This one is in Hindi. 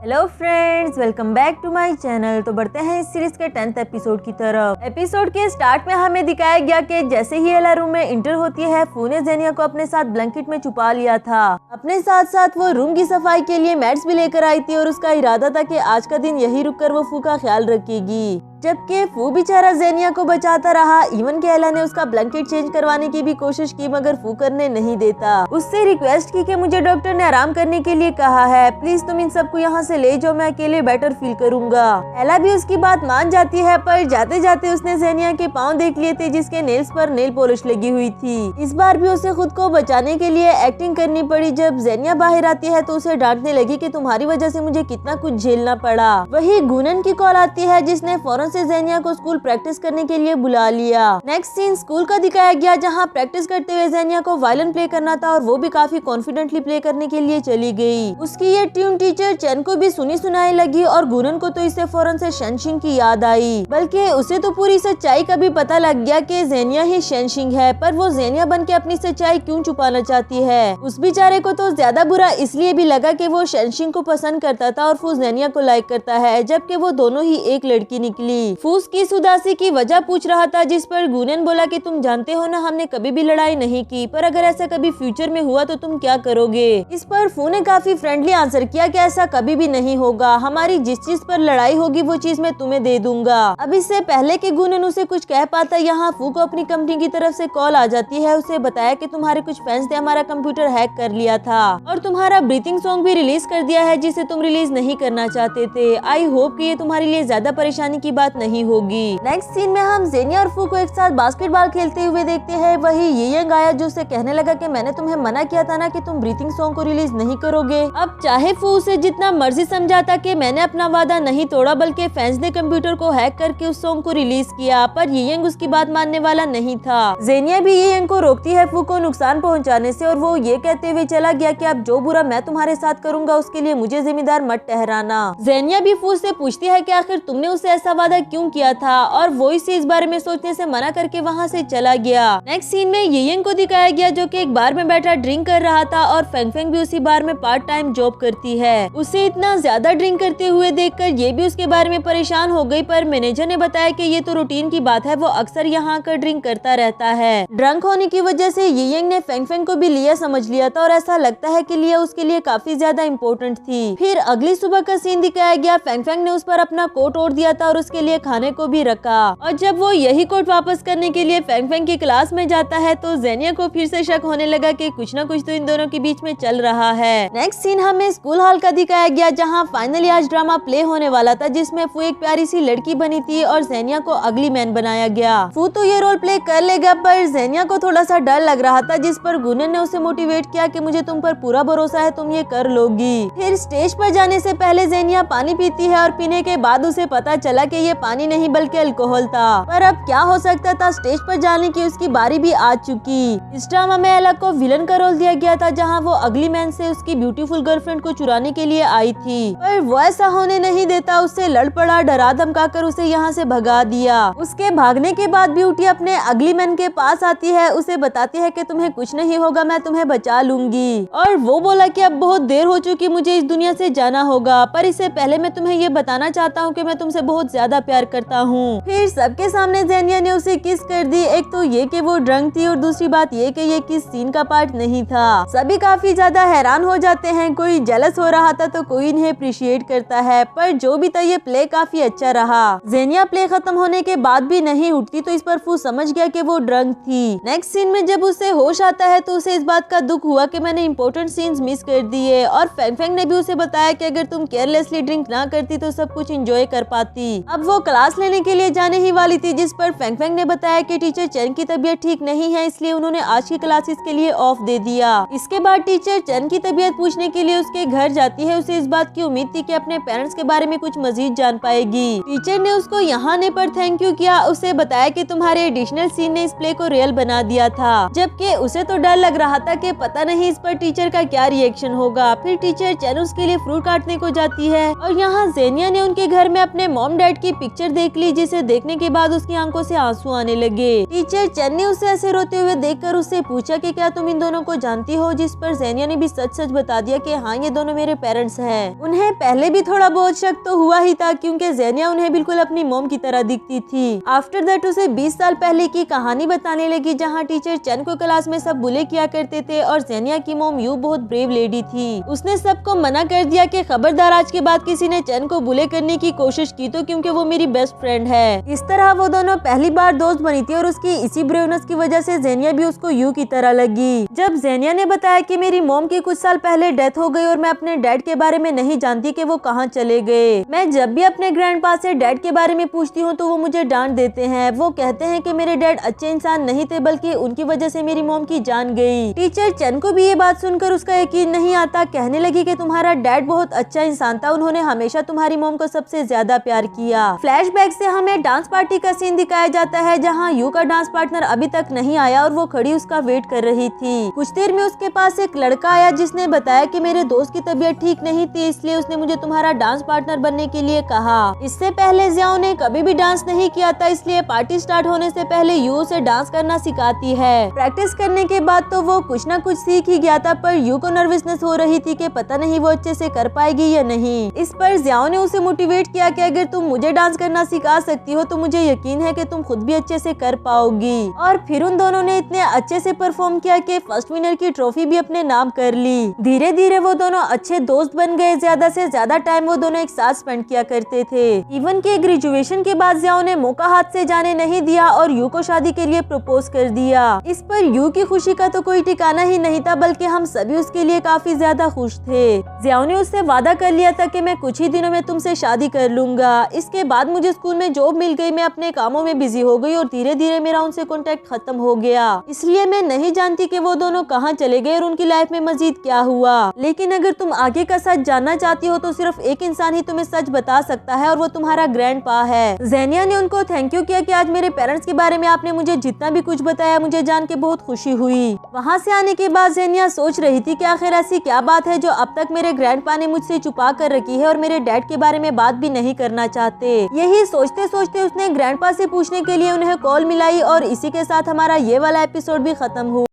Hello friends, welcome back to my channel. तो बढ़ते हैं इस सीरीज के 10th एपिसोड की तरफ। एपिसोड के स्टार्ट में हमें दिखाया गया कि जैसे ही एला रूम में इंटर होती है, फू ने जेनिया को अपने साथ ब्लैंकेट में छुपा लिया था। अपने साथ साथ वो रूम की सफाई के लिए मैट्स भी लेकर आई थी और उसका इरादा था कि आज का दिन यही रुककर वो फू का ख्याल रखेगी। जबकि फू बेचारा जेनिया को बचाता रहा। इवन के एला ने उसका ब्लैंकेट चेंज करवाने की भी कोशिश की, मगर फू करने नहीं देता। उससे रिक्वेस्ट की कि मुझे डॉक्टर ने आराम करने के लिए कहा है, प्लीज तुम इन सबको यहाँ से ले जाओ, मैं अकेले बेटर फील करूंगा। एला भी उसकी बात मान जाती है, पर जाते जाते उसने जेनिया के पाँव देख लिए थे जिसके नेल्स पर नेल पॉलिश लगी हुई थी। इस बार भी उसे खुद को बचाने के लिए एक्टिंग करनी पड़ी। जब जेनिया बाहर आती है तो उसे डांटने लगी कि तुम्हारी वजह से मुझे कितना कुछ झेलना पड़ा। वही गुनन की कॉल आती है जिसने फौरन से जेनिया को स्कूल प्रैक्टिस करने के लिए बुला लिया। नेक्स्ट सीन स्कूल का दिखाया गया, जहाँ प्रैक्टिस करते हुए जेनिया को वायलिन प्ले करना था और वो भी काफी कॉन्फिडेंटली प्ले करने के लिए चली गई। उसकी ये ट्यून टीचर चेन को भी सुनी सुनाई लगी और गुनन को तो इससे फौरन से शेनशिंग की याद आई। बल्कि उसे तो पूरी सच्चाई का भी पता लग गया कि जेनिया ही शेनशिंग है, पर वो जेनिया बन के अपनी सच्चाई क्यों छुपाना चाहती है। उस बेचारे को तो ज्यादा बुरा इसलिए भी लगा कि वो शेनशिंग को पसंद करता था और फू जेनिया को लाइक करता है, जबकि वो दोनों ही एक लड़की निकली। फू की उदासी की वजह पूछ रहा था, जिस पर गुनन बोला कि तुम जानते हो ना, हमने कभी भी लड़ाई नहीं की, पर अगर ऐसा कभी फ्यूचर में हुआ तो तुम क्या करोगे। इस पर फू ने काफी फ्रेंडली आंसर किया कि ऐसा कभी भी नहीं होगा, हमारी जिस चीज पर लड़ाई होगी वो चीज मैं तुम्हें दे दूंगा। अब इससे पहले कि गुनन उसे कुछ कह पाता, यहाँ फू को अपनी कंपनी की तरफ से कॉल आ जाती है। उसे बताया कि तुम्हारे कुछ फैंस ने हमारा कंप्यूटर हैक कर लिया था और तुम्हारा ब्रीथिंग सॉन्ग भी रिलीज कर दिया है जिसे तुम रिलीज नहीं करना चाहते थे। आई होप कि ये तुम्हारे लिए ज्यादा परेशानी की बात नहीं होगी। नेक्स्ट सीन में हम जेनिया और फू को एक साथ बास्केटबॉल खेलते हुए देखते हैं। वही येयंग आया जो उसे कहने लगा कि मैंने तुम्हें मना किया था ना कि तुम ब्रीथिंग सॉन्ग को रिलीज नहीं करोगे। अब चाहे फू उसे जितना मर्जी समझाता कि मैंने अपना वादा नहीं तोड़ा, बल्कि फैंस ने कंप्यूटर को हैक करके उस सॉन्ग को रिलीज किया, पर येयंग उसकी बात मानने वाला नहीं था। जेनिया भी येयंग को रोकती है फू को नुकसान पहुँचाने से और वो ये कहते हुए चला गया कि अब जो बुरा मैं तुम्हारे साथ करूंगा उसके लिए मुझे जिम्मेदार मत ठहराना। जेनिया भी फू से पूछती है कि आखिर तुमने उसे ऐसा वादा क्यों किया था, और वो इसे इस बारे में सोचने से मना करके वहाँ से चला गया। नेक्स्ट सीन में येयंग को दिखाया गया जो कि एक बार में बैठा ड्रिंक कर रहा था और फेंग फेंग भी उसी बार में पार्ट टाइम जॉब करती है। उसे इतना ज्यादा ड्रिंक करते हुए देखकर ये भी उसके बारे में परेशान हो गई, पर मैनेजर ने बताया कि ये तो रूटीन की बात है, वो अक्सर यहाँ आकर ड्रिंक करता रहता है। ड्रंक होने की वजह से येयंग ने फेंग फेंग को भी लिया समझ लिया था और ऐसा लगता है कि लिया उसके लिए काफी ज्यादा इम्पोर्टेंट थी। फिर अगली सुबह का सीन दिखाया गया। फेंग फेंग ने उस पर अपना कोट ओढ़ दिया था और उसके लिए खाने को भी रखा, और जब वो यही कोट वापस करने के लिए फेंग फेंग की क्लास में जाता है तो जेनिया को फिर से शक होने लगा कि कुछ ना कुछ तो इन दोनों के बीच में चल रहा है। नेक्स्ट सीन हमें स्कूल हॉल का दिखाया गया, जहाँ फाइनली आज ड्रामा प्ले होने वाला था जिसमें फू एक प्यारी सी लड़की बनी थी और जेनिया को अगली मैन बनाया गया। फू तो ये रोल प्ले कर लेगा, पर जेनिया को थोड़ा सा डर लग रहा था, जिस पर गुनन ने उसे मोटिवेट किया कि मुझे तुम पर पूरा भरोसा है, तुम ये कर लोगी। फिर स्टेज पर जाने से पहले जेनिया पानी पीती है और पीने के बाद उसे पता चला कि ये पानी नहीं बल्कि अल्कोहल था। पर अब क्या हो सकता था, स्टेज पर जाने की उसकी बारी भी आ चुकी। इस ड्रामा में एला को विलन का रोल दिया गया था, जहां वो अगली मैन से उसकी ब्यूटीफुल गर्लफ्रेंड को चुराने के लिए आई थी, पर वो ऐसा होने नहीं देता। उससे लड़ पड़ा, डरा धमका कर उसे यहाँ से भगा दिया। उसके भागने के बाद ब्यूटी अपने अगली मैन के पास आती है, उसे बताती है कि तुम्हें कुछ नहीं होगा, मैं तुम्हें बचा लूंगी। और वो बोला कि अब बहुत देर हो चुकी, मुझे इस दुनिया से जाना होगा, पर इससे पहले मैं तुम्हें ये बताना चाहता हूँ कि मैं तुमसे बहुत ज्यादा प्यार करता हूँ। फिर सबके सामने जेनिया ने उसे किस कर दी। एक तो ये कि वो ड्रंक थी और दूसरी बात ये कि ये किस सीन का पार्ट नहीं था। सभी काफी ज्यादा हैरान हो जाते हैं, कोई जेलस हो रहा था तो कोई इन्हें अप्रिशिएट करता है, पर जो भी था ये प्ले काफी अच्छा रहा। जेनिया प्ले खत्म होने के बाद भी नहीं उठती तो इस पर फू समझ गया कि वो ड्रंक थी। नेक्स्ट सीन में जब उसे होश आता है तो उसे इस बात का दुख हुआ कि मैंने इंपॉर्टेंट सीन्स मिस कर दिए, और फेंग फेंग ने भी उसे बताया कि अगर तुम केयरलेसली ड्रिंक ना करती तो सब कुछ एंजॉय कर पाती। अब वो क्लास लेने के लिए जाने ही वाली थी, जिस पर फेंग फेंग ने बताया कि टीचर चेन की तबीयत ठीक नहीं है, इसलिए उन्होंने आज की क्लासेस के लिए ऑफ दे दिया। इसके बाद टीचर चेन की तबीयत पूछने के लिए उसके घर जाती है। उसे इस बात की उम्मीद थी कि अपने पेरेंट्स के बारे में कुछ मजीद जान पाएगी। टीचर ने उसको यहाँ आने पर थैंक यू किया, उसे बताया कि तुम्हारे एडिशनल सीन ने इस प्ले को रियल बना दिया था, जबकि उसे तो डर लग रहा था कि पता नहीं इस पर टीचर का क्या रिएक्शन होगा। फिर टीचर चेन उसके लिए फ्रूट काटने को जाती है और यहाँ जेनिया ने उनके घर में अपने मॉम डैड की पिक्चर देख ली, जिसे देखने के बाद उसकी आंखों से आंसू आने लगे। टीचर चेन ने उसे ऐसे रोते हुए देखकर उससे पूछा कि क्या तुम इन दोनों को जानती हो, जिस पर ज़ेनिया ने भी सच सच बता दिया कि हाँ, ये दोनों मेरे पेरेंट्स हैं। उन्हें पहले भी थोड़ा बहुत शक तो हुआ ही था, क्योंकि ज़ेनिया उन्हें बिल्कुल अपनी मॉम की तरह दिखती थी। आफ्टर दैट उसे 20 साल पहले की कहानी बताने लगी, जहाँ टीचर चेन को क्लास में सब बुले किया करते थे और ज़ेनिया की मॉम यू बहुत ब्रेव लेडी थी। उसने सबको मना कर दिया कि खबरदार आज के बाद किसी ने चेन को बुले करने की कोशिश की तो, क्योंकि वो मेरी बेस्ट फ्रेंड है। इस तरह वो दोनों पहली बार दोस्त बनी थी और उसकी इसी ब्रेवनेस की वजह से ज़ेनिया भी उसको यू की तरह लगी। जब ज़ेनिया ने बताया कि मेरी मॉम की कुछ साल पहले डेथ हो गई और मैं अपने डैड के बारे में नहीं जानती कि वो कहाँ चले गए। मैं जब भी अपने ग्रैंडपा से डैड के बारे में पूछती हूँ तो वो मुझे डांट देते हैं। वो कहते हैं कि मेरे डैड अच्छे इंसान नहीं थे, बल्कि उनकी वजह से मेरी मॉम की जान गई। टीचर चेन को भी ये बात सुनकर उसका यकीन नहीं आता। कहने लगी कि तुम्हारा डैड बहुत अच्छा इंसान था, उन्होंने हमेशा तुम्हारी मॉम को सबसे ज्यादा प्यार किया। फ्लैशबैक से हमें डांस पार्टी का सीन दिखाया जाता है, जहाँ यू का डांस पार्टनर अभी तक नहीं आया और वो खड़ी उसका वेट कर रही थी। कुछ देर में उसके पास एक लड़का आया, जिसने बताया कि मेरे दोस्त की तबीयत ठीक नहीं थी, इसलिए उसने मुझे तुम्हारा डांस पार्टनर बनने के लिए कहा। इससे पहले ज़ियाओ ने कभी भी डांस नहीं किया था, इसलिए पार्टी स्टार्ट होने से पहले यू उसे डांस करना सिखाती है। प्रैक्टिस करने के बाद तो वो कुछ ना कुछ सीख ही गया था, पर यू को नर्वसनेस हो रही थी कि पता नहीं वो अच्छे से कर पाएगी या नहीं। इस पर ज़ियाओ ने उसे मोटिवेट किया कि अगर तुम मुझे डांस करना सिखा सकती हो तो मुझे यकीन है कि तुम खुद भी अच्छे से कर पाओगी। और फिर उन दोनों ने इतने अच्छे से परफॉर्म किया कि फर्स्ट विनर की ट्रॉफी भी अपने नाम कर ली। धीरे धीरे वो दोनों अच्छे दोस्त बन गए। ज्यादा से ज्यादा टाइम वो दोनों एक साथ स्पेंड किया करते थे। इवन के ग्रेजुएशन के बाद ज़ियाओ ने मौका हाथ से जाने नहीं दिया और यू को शादी के लिए प्रपोज कर दिया। इस पर यू की खुशी का तो कोई ठिकाना ही नहीं था, बल्कि हम सभी उसके लिए काफी ज्यादा खुश थे। ज़ियाओ ने उससे वादा कर लिया था कि मैं कुछ ही दिनों में तुमसे शादी कर लूंगा। इसके बाद मुझे स्कूल में जॉब मिल गई, मैं अपने कामों में बिजी हो गई और धीरे धीरे मेरा उनसे कॉन्टेक्ट खत्म हो गया। इसलिए मैं नहीं जानती कि वो दोनों कहाँ चले गए और उनकी लाइफ में मजीद क्या हुआ। लेकिन अगर तुम आगे का सच जानना चाहती हो तो सिर्फ एक इंसान ही तुम्हें सच बता सकता है, और वो तुम्हारा ग्रैंडपा है। ज़ेनिया ने उनको थैंक यू किया कि आज मेरे पेरेंट्स के बारे में आपने मुझे जितना भी कुछ बताया, मुझे जान के बहुत खुशी हुई। वहाँ से आने के बाद ज़ेनिया सोच रही थी कि आखिर ऐसी क्या बात है जो अब तक मेरे ग्रैंडपा ने मुझसे छुपा कर रखी है और मेरे डैड के बारे में बात भी नहीं करना चाहते। यही सोचते सोचते उसने ग्रैंडपा से पूछने के लिए उन्हें कॉल मिलाई और इसी के साथ हमारा ये वाला एपिसोड भी खत्म हुआ।